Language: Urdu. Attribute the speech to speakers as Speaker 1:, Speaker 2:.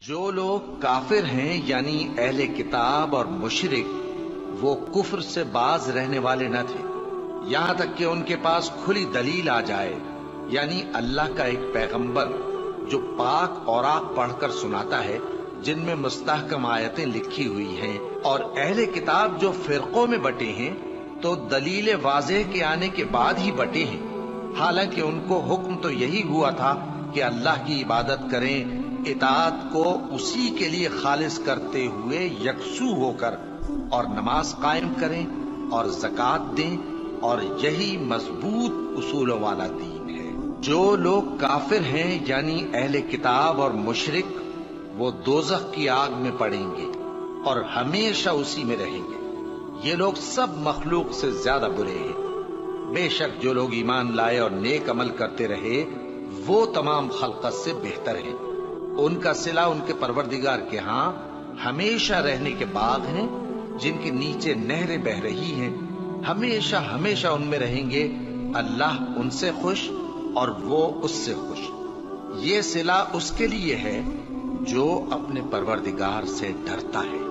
Speaker 1: جو لوگ کافر ہیں یعنی اہل کتاب اور مشرک، وہ کفر سے باز رہنے والے نہ تھے یہاں تک کہ ان کے پاس کھلی دلیل آ جائے، یعنی اللہ کا ایک پیغمبر جو پاک اوراق پڑھ کر سناتا ہے جن میں مستحکم آیتیں لکھی ہوئی ہیں، اور اہل کتاب جو فرقوں میں بٹے ہیں تو دلیل واضح کے آنے کے بعد ہی بٹے ہیں، حالانکہ ان کو حکم تو یہی ہوا تھا کہ اللہ کی عبادت کریں، اطاعت کو اسی کے لیے خالص کرتے ہوئے یکسو ہو کر، اور نماز قائم کریں اور زکوٰۃ دیں، اور یہی مضبوط اصولوں والا دین ہے۔ جو لوگ کافر ہیں یعنی اہل کتاب اور مشرک، وہ دوزخ کی آگ میں پڑیں گے اور ہمیشہ اسی میں رہیں گے۔ یہ لوگ سب مخلوق سے زیادہ برے ہیں۔ بے شک جو لوگ ایمان لائے اور نیک عمل کرتے رہے وہ تمام خلقت سے بہتر ہیں۔ ان کا صلہ ان کے پروردگار کے ہاں ہمیشہ رہنے کے باغ ہیں جن کے نیچے نہریں بہ رہی ہیں، ہمیشہ ہمیشہ ان میں رہیں گے۔ اللہ ان سے خوش اور وہ اس سے خوش۔ یہ صلہ اس کے لیے ہے جو اپنے پروردگار سے ڈرتا ہے۔